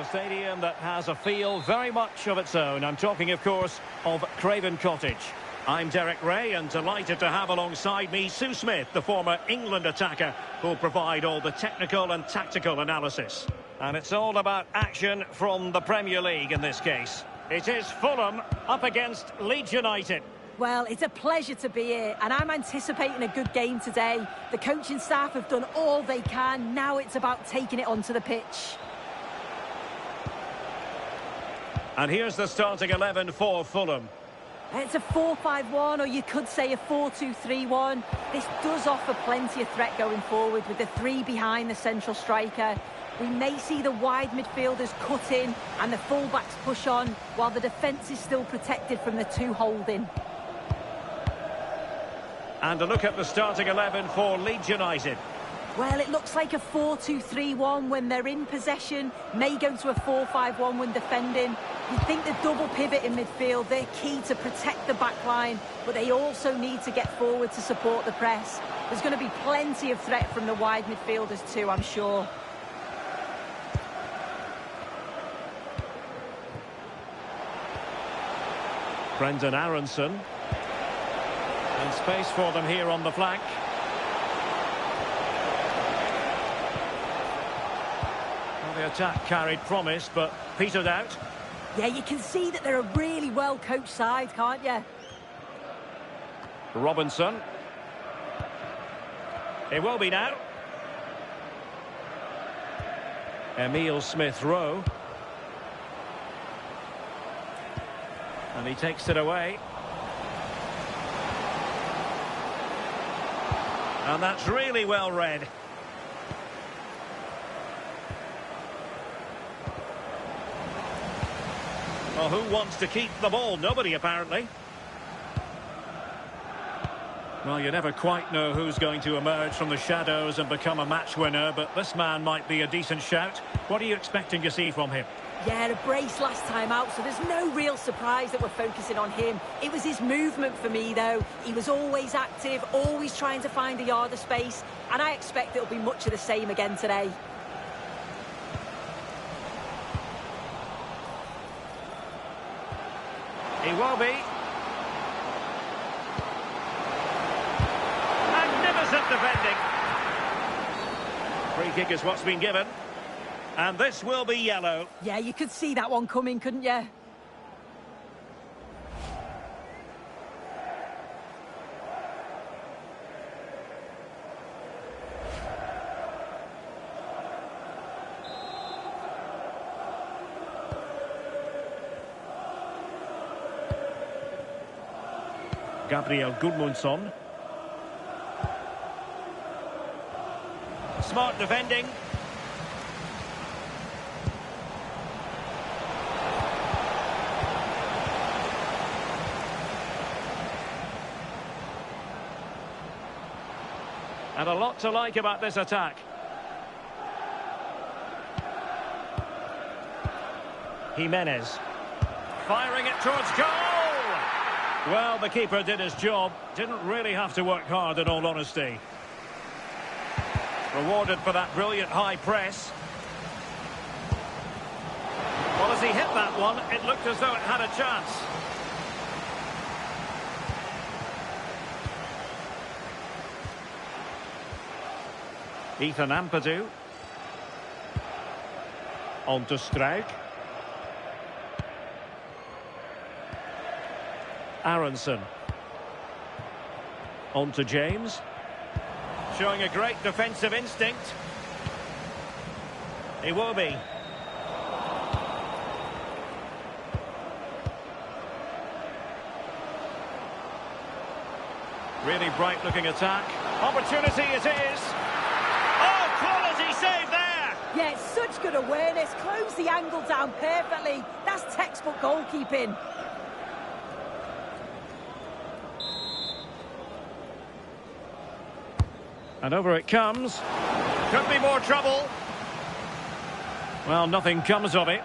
stadium that has a feel very much of its own. I'm talking, of course, of Craven Cottage. I'm Derek Ray and delighted to have alongside me Sue Smith, the former England attacker, who'll provide all the technical and tactical analysis. And it's all about action from the Premier League in this case. It is Fulham up against Leeds United. Well, it's a pleasure to be here, and I'm anticipating a good game today. The coaching staff have done all they can. Now it's about taking it onto the pitch. And here's the starting 11 for Fulham. It's a 4-5-1, or you could say a 4-2-3-1. This does offer plenty of threat going forward with the three behind the central striker. We may see the wide midfielders cut in and the fullbacks push on, while the defence is still protected from the two holding. And a look at the starting 11 for Leeds United. Well, it looks like a 4-2-3-1 when they're in possession, may go to a 4-5-1 when defending. You think the double pivot in midfield, they're key to protect the back line, but they also need to get forward to support the press. There's going to be plenty of threat from the wide midfielders too, I'm sure. Brendan Aronson. And space for them here on the flank. Well, the attack carried promise, but petered out. Yeah, you can see that they're a really well-coached side, can't you? Robinson. It will be now. Emile Smith-Rowe. And he takes it away. And that's really well read. Well, who wants to keep the ball? Nobody, apparently. Well, you never quite know who's going to emerge from the shadows and become a match winner, but this man might be a decent shout. What are you expecting to see from him? Yeah, a brace last time out, so there's no real surprise that we're focusing on him. It was his movement for me, though. He was always active, always trying to find a yard of space, and I expect it'll be much of the same again today. He will be. Magnificent defending. Free kick is what's been given. And this will be yellow. Yeah, you could see that one coming, couldn't you? Gabriel Gudmundsson. Smart defending. And a lot to like about this attack. Jimenez. Firing it towards goal! Well, the keeper did his job. Didn't really have to work hard, in all honesty. Rewarded for that brilliant high press. Well, as he hit that one, it looked as though it had a chance. Ethan Ampadu. On to Struijk. Aronson. On to James. Showing a great defensive instinct. Iwobi. Really bright looking attack. Opportunity it is. Oh, quality save there! Yeah, it's such good awareness. Close the angle down perfectly. That's textbook goalkeeping. And over it comes. Could be more trouble. Well, nothing comes of it.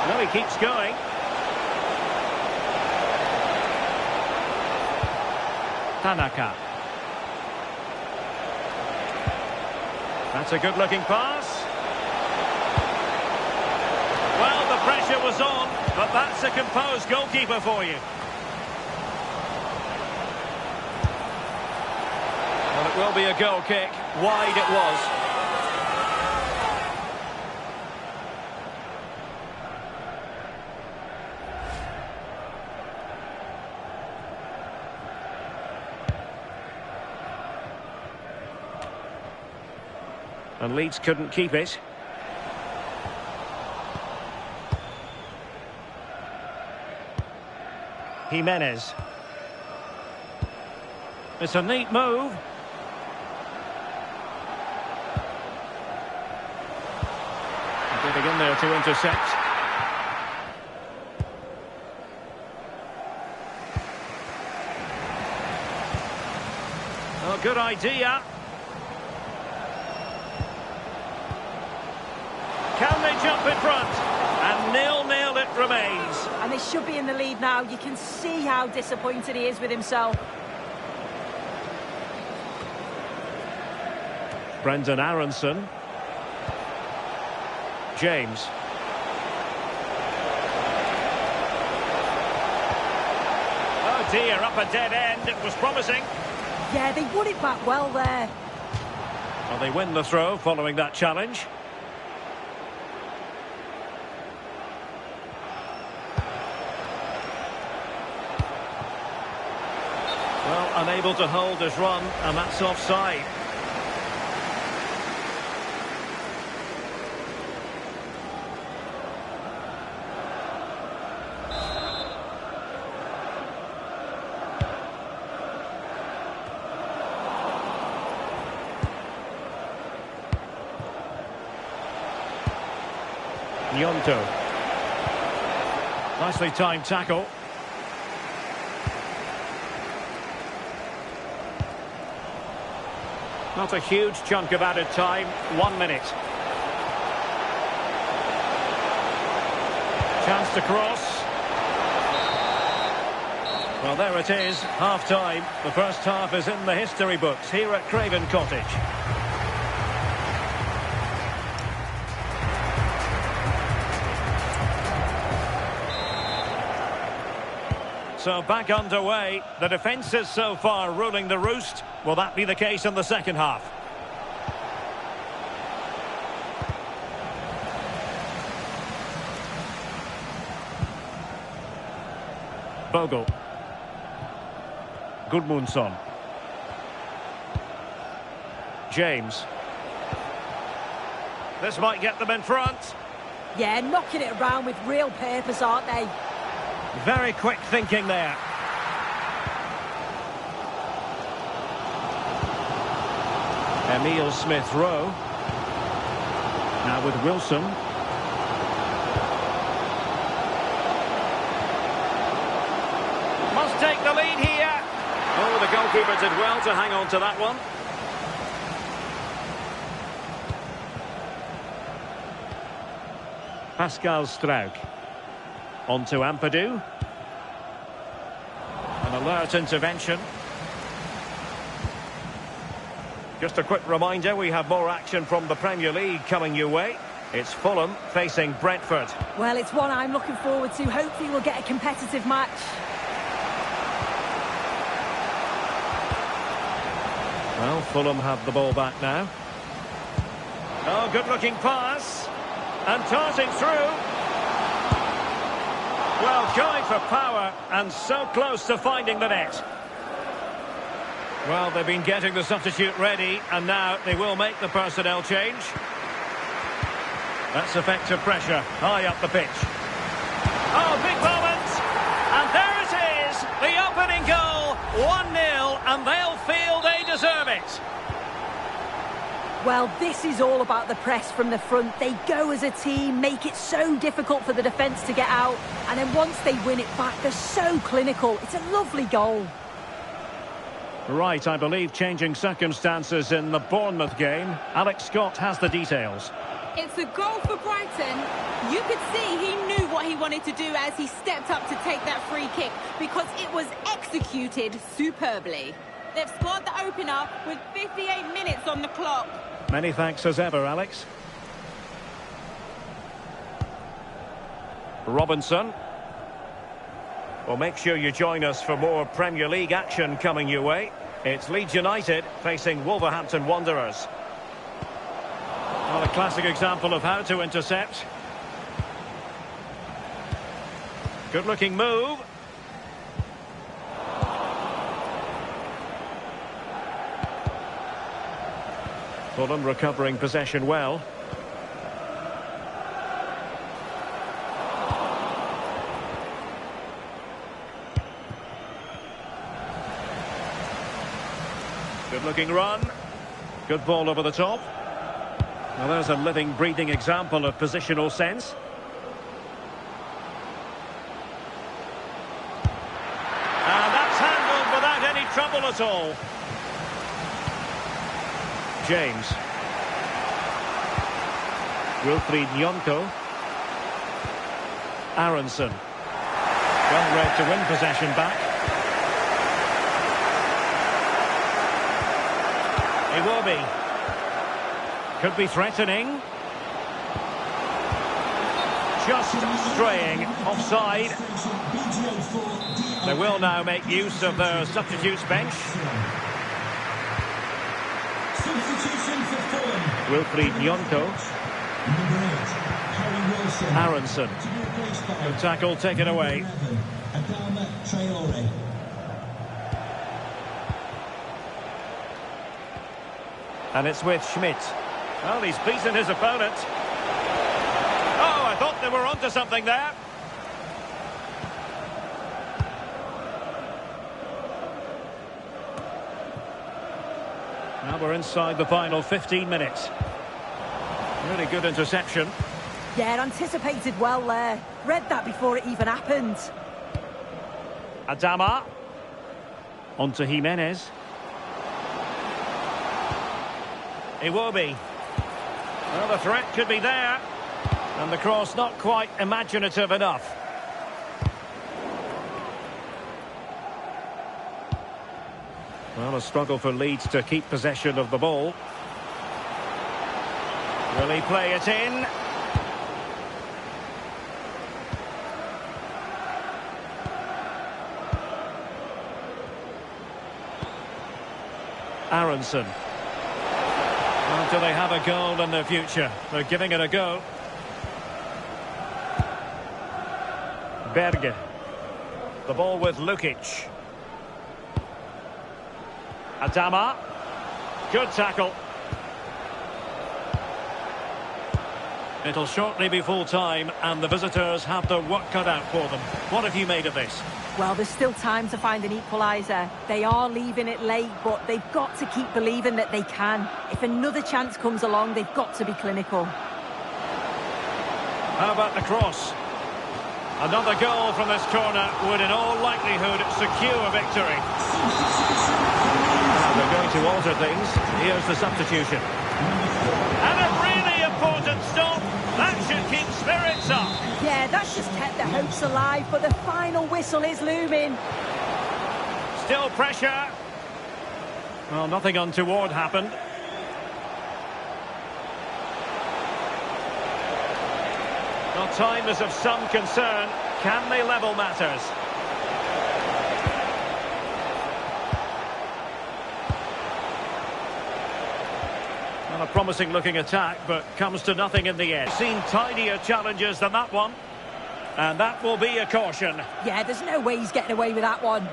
No, he keeps going. Tanaka. That's a good-looking pass. Well, the pressure was on, but that's a composed goalkeeper for you. Well, it will be a goal kick. Wide it was. And Leeds couldn't keep it. Jimenez. It's a neat move. Getting in there to intercept. Oh, good idea. Can they jump in front? And 0-0 it remains. And they should be in the lead now. You can see how disappointed he is with himself. Brendan Aronson. James. Oh dear, up a dead end. It was promising. Yeah, they won it back well there. Well, they win the throw following that challenge. Well, unable to hold his run, and that's offside. Nyonto. Nicely timed tackle. Not a huge chunk of added time. 1 minute. Chance to cross. Well, there it is. Half-time. The first half is in the history books here at Craven Cottage. So back underway. The defence is so far ruling the roost. Will that be the case in the second half? Bogle. Gudmundsson. James. This might get them in front. Yeah, knocking it around with real purpose, aren't they? Very quick thinking there. Emile Smith-Rowe. Now with Wilson. Must take the lead here. Oh, the goalkeeper did well to hang on to that one. Pascal Struijk. On to Ampadu. An alert intervention. Just a quick reminder, we have more action from the Premier League coming your way. It's Fulham facing Brentford. Well, it's one I'm looking forward to. Hopefully we'll get a competitive match. Well, Fulham have the ball back now. Oh, good-looking pass. And darting through. Well, going for power and so close to finding the net. Well, they've been getting the substitute ready and now they will make the personnel change. That's effective pressure high up the pitch. Oh, big moment! And there it is, the opening goal, 1-0, and they'll feel they deserve it. Well, this is all about the press from the front. They go as a team, make it so difficult for the defence to get out. And then once they win it back, they're so clinical. It's a lovely goal. Right, I believe changing circumstances in the Bournemouth game. Alex Scott has the details. It's a goal for Brighton. You could see he knew what he wanted to do as he stepped up to take that free kick because it was executed superbly. They've scored the opener with 58 minutes on the clock. Many thanks as ever, Alex. Robinson. Well, make sure you join us for more Premier League action coming your way. It's Leeds United facing Wolverhampton Wanderers. Well, a classic example of how to intercept. Good-looking move. Fulham recovering possession well. Good-looking run. Good ball over the top. Well, there's a living, breathing example of positional sense. And that's handled without any trouble at all. James. Wilfried Nyonko. Aronson. Well read to win possession back. Iwobi. Could be threatening. Just straying offside. They will now make use of their substitutes bench. Wilfried Nyonko. Aronson. Good tackle taken away. And it's with Schmidt. Well, he's beaten his opponent. Oh, I thought they were onto something there. Now we're inside the final 15 minutes. Really good interception. Yeah, anticipated well there. Read that before it even happened. Adama. On to Jimenez. Iwobi. Well, the threat could be there. And the cross not quite imaginative enough. Well, a struggle for Leeds to keep possession of the ball. Will he play it in? Aronson. Well, do they have a goal in their future? They're giving it a go. Berge. The ball with Lukic. Adama. Good tackle. It'll shortly be full time and the visitors have their work cut out for them. What have you made of this? Well, there's still time to find an equaliser. They are leaving it late, but they've got to keep believing that they can. If another chance comes along, they've got to be clinical. How about the cross? Another goal from this corner would in all likelihood secure victory. They're going to alter things. Here's the substitution. And a really important stop. That should keep spirits up. Yeah, that's just kept the hopes alive, but the final whistle is looming. Still pressure. Well, nothing untoward happened. Well, time is of some concern. Can they level matters? Well, a promising looking attack, but comes to nothing in the end. Seen tidier challenges than that one. And that will be a caution. Yeah, there's no way he's getting away with that one.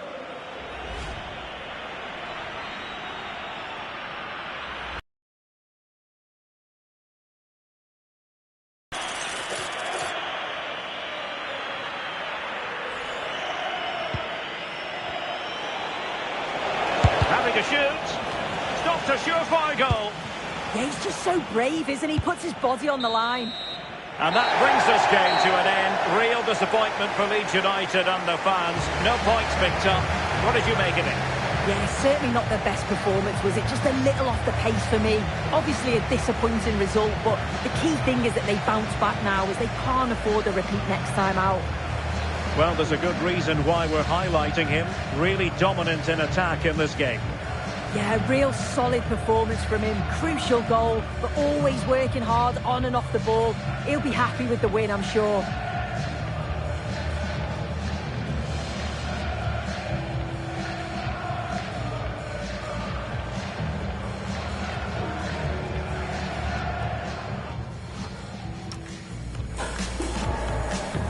Having a shoot. Stopped a surefire goal. Yeah, he's just so brave, isn't he? Puts his body on the line. And that brings this game to an end. Real disappointment for Leeds United and their fans. No points picked up. What did you make of it? Yeah, certainly not their best performance, was it? Just a little off the pace for me. Obviously a disappointing result, but the key thing is that they bounce back now, as they can't afford a repeat next time out. Well, there's a good reason why we're highlighting him. Really dominant in attack in this game. Yeah, real solid performance from him. Crucial goal, but always working hard on and off the ball. He'll be happy with the win, I'm sure.